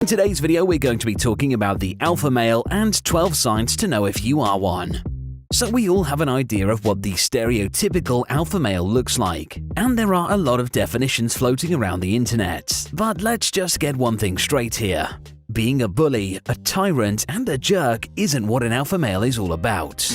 In today's video, we're going to be talking about the alpha male and 12 signs to know if you are one. So we all have an idea of what the stereotypical alpha male looks like, and there are a lot of definitions floating around the internet. But let's just get one thing straight here. Being a bully, a tyrant, and a jerk isn't what an alpha male is all about.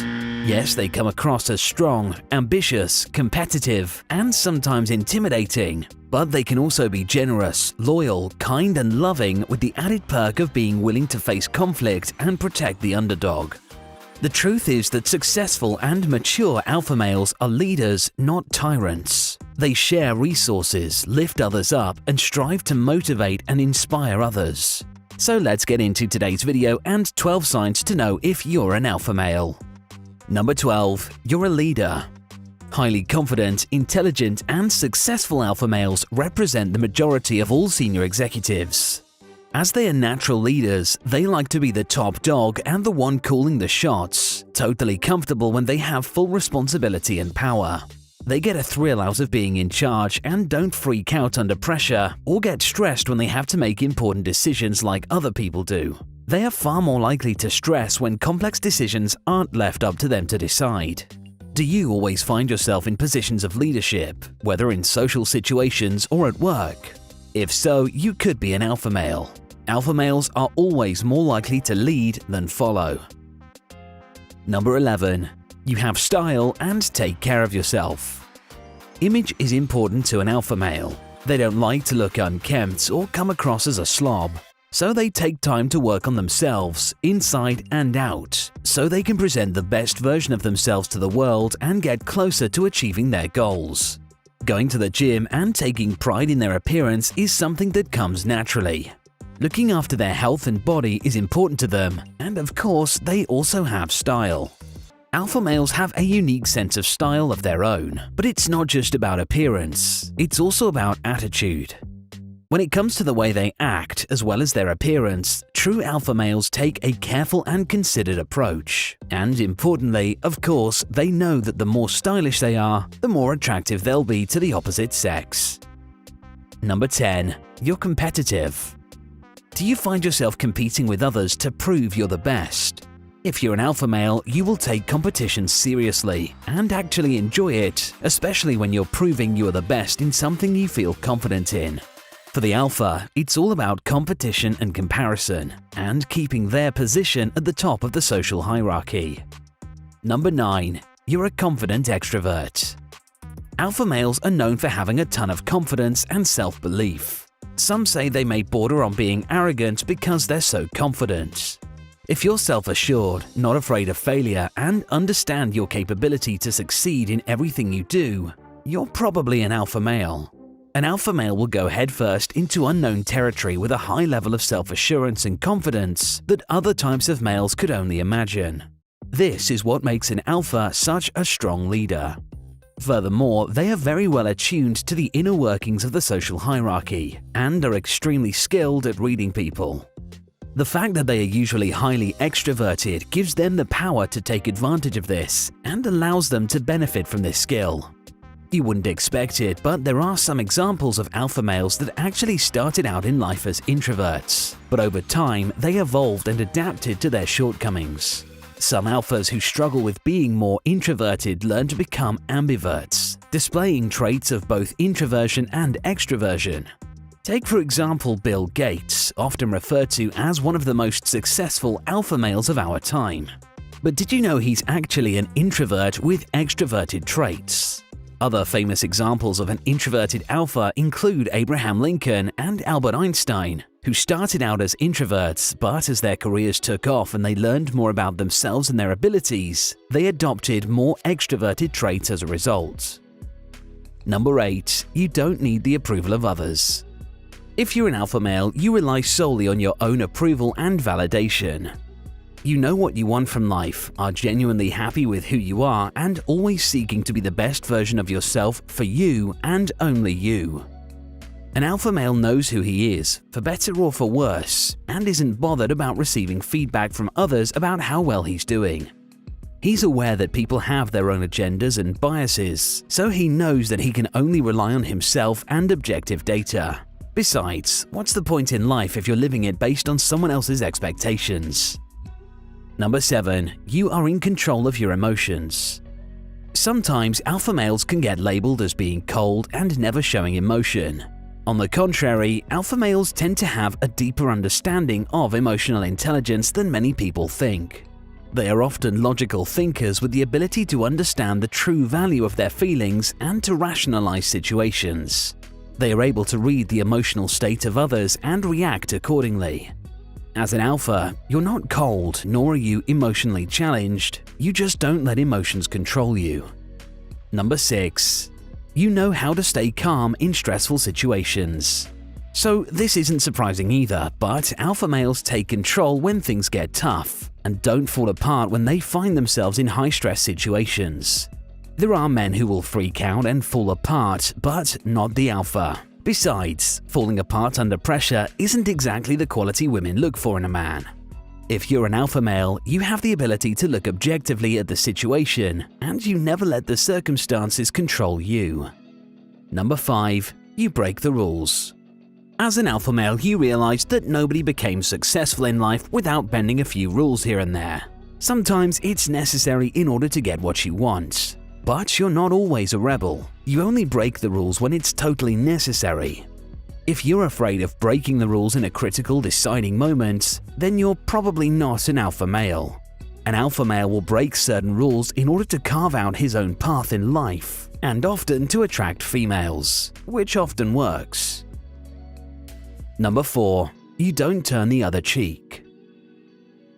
Yes, they come across as strong, ambitious, competitive, and sometimes intimidating, but they can also be generous, loyal, kind, and loving, with the added perk of being willing to face conflict and protect the underdog. The truth is that successful and mature alpha males are leaders, not tyrants. They share resources, lift others up, and strive to motivate and inspire others. So let's get into today's video and 12 signs to know if you're an alpha male. Number 12. You're a leader. Highly confident, intelligent, and successful alpha males represent the majority of all senior executives. As they are natural leaders, they like to be the top dog and the one calling the shots, totally comfortable when they have full responsibility and power. They get a thrill out of being in charge and don't freak out under pressure or get stressed when they have to make important decisions like other people do. They are far more likely to stress when complex decisions aren't left up to them to decide. Do you always find yourself in positions of leadership, whether in social situations or at work? If so, you could be an alpha male. Alpha males are always more likely to lead than follow. Number 11. You have style and take care of yourself. Image is important to an alpha male. They don't like to look unkempt or come across as a slob. So they take time to work on themselves, inside and out, so they can present the best version of themselves to the world and get closer to achieving their goals. Going to the gym and taking pride in their appearance is something that comes naturally. Looking after their health and body is important to them, and of course, they also have style. Alpha males have a unique sense of style of their own, but it's not just about appearance, it's also about attitude. When it comes to the way they act as well as their appearance, true alpha males take a careful and considered approach. And importantly, of course, they know that the more stylish they are, the more attractive they'll be to the opposite sex. Number 10. You're competitive. Do you find yourself competing with others to prove you're the best? If you're an alpha male, you will take competition seriously and actually enjoy it, especially when you're proving you are the best in something you feel confident in. For the alpha, it's all about competition and comparison, and keeping their position at the top of the social hierarchy. Number 9. You're a confident extrovert. Alpha males are known for having a ton of confidence and self-belief. Some say they may border on being arrogant because they're so confident. If you're self-assured, not afraid of failure, and understand your capability to succeed in everything you do, you're probably an alpha male. An alpha male will go headfirst into unknown territory with a high level of self-assurance and confidence that other types of males could only imagine. This is what makes an alpha such a strong leader. Furthermore, they are very well attuned to the inner workings of the social hierarchy and are extremely skilled at reading people. The fact that they are usually highly extroverted gives them the power to take advantage of this and allows them to benefit from this skill. You wouldn't expect it, but there are some examples of alpha males that actually started out in life as introverts, but over time they evolved and adapted to their shortcomings. Some alphas who struggle with being more introverted learn to become ambiverts, displaying traits of both introversion and extroversion. Take for example Bill Gates, often referred to as one of the most successful alpha males of our time. But did you know he's actually an introvert with extroverted traits? Other famous examples of an introverted alpha include Abraham Lincoln and Albert Einstein, who started out as introverts, but as their careers took off and they learned more about themselves and their abilities, they adopted more extroverted traits as a result. Number 8. You don't need the approval of others. If you're an alpha male, you rely solely on your own approval and validation. You know what you want from life, are genuinely happy with who you are, and always seeking to be the best version of yourself for you and only you. An alpha male knows who he is, for better or for worse, and isn't bothered about receiving feedback from others about how well he's doing. He's aware that people have their own agendas and biases, so he knows that he can only rely on himself and objective data. Besides, what's the point in life if you're living it based on someone else's expectations? Number 7. You are in control of your emotions. Sometimes alpha males can get labeled as being cold and never showing emotion. On the contrary, alpha males tend to have a deeper understanding of emotional intelligence than many people think. They are often logical thinkers with the ability to understand the true value of their feelings and to rationalize situations. They are able to read the emotional state of others and react accordingly. As an alpha, you're not cold nor are you emotionally challenged, you just don't let emotions control you. Number 6. You know how to stay calm in stressful situations. So this isn't surprising either, but alpha males take control when things get tough and don't fall apart when they find themselves in high-stress situations. There are men who will freak out and fall apart, but not the alpha. Besides, falling apart under pressure isn't exactly the quality women look for in a man. If you're an alpha male, you have the ability to look objectively at the situation, and you never let the circumstances control you. Number 5. You break the rules. As an alpha male, you realize that nobody became successful in life without bending a few rules here and there. Sometimes it's necessary in order to get what you want. But you're not always a rebel. You only break the rules when it's totally necessary. If you're afraid of breaking the rules in a critical, deciding moment, then you're probably not an alpha male. An alpha male will break certain rules in order to carve out his own path in life, and often to attract females, which often works. Number 4. You don't turn the other cheek.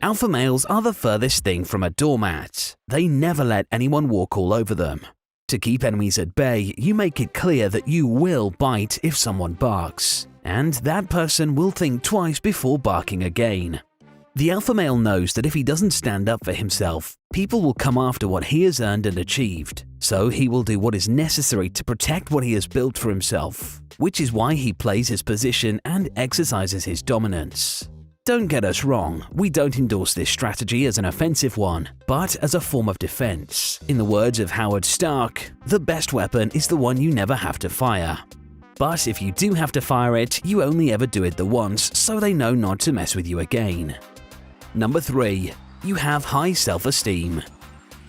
Alpha males are the furthest thing from a doormat. They never let anyone walk all over them. To keep enemies at bay, you make it clear that you will bite if someone barks, and that person will think twice before barking again. The alpha male knows that if he doesn't stand up for himself, people will come after what he has earned and achieved, so he will do what is necessary to protect what he has built for himself, which is why he plays his position and exercises his dominance. Don't get us wrong, we don't endorse this strategy as an offensive one, but as a form of defense. In the words of Howard Stark, the best weapon is the one you never have to fire. But if you do have to fire it, you only ever do it the once, so they know not to mess with you again. Number 3. You have high self-esteem.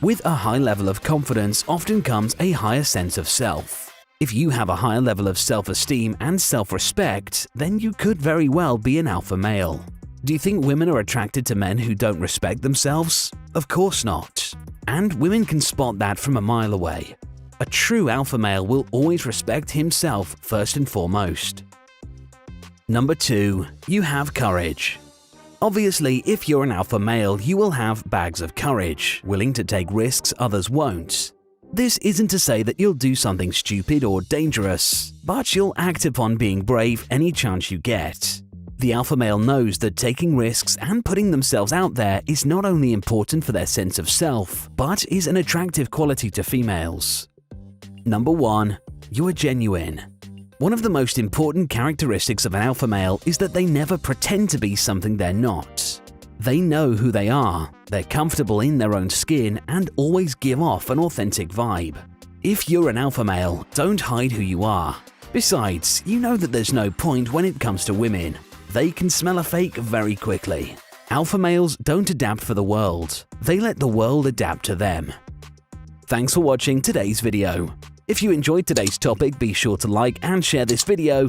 With a high level of confidence often comes a higher sense of self. If you have a higher level of self-esteem and self-respect, then you could very well be an alpha male. Do you think women are attracted to men who don't respect themselves? Of course not. And women can spot that from a mile away. A true alpha male will always respect himself first and foremost. Number 2. You have courage. Obviously, if you're an alpha male, you will have bags of courage, willing to take risks others won't. This isn't to say that you'll do something stupid or dangerous, but you'll act upon being brave any chance you get. The alpha male knows that taking risks and putting themselves out there is not only important for their sense of self, but is an attractive quality to females. Number 1. You are genuine. One of the most important characteristics of an alpha male is that they never pretend to be something they're not. They know who they are, they're comfortable in their own skin, and always give off an authentic vibe. If you're an alpha male, don't hide who you are. Besides, you know that there's no point when it comes to women. They can smell a fake very quickly. Alpha males don't adapt for the world. They let the world adapt to them. Thanks for watching today's video. If you enjoyed today's topic, be sure to like and share this video.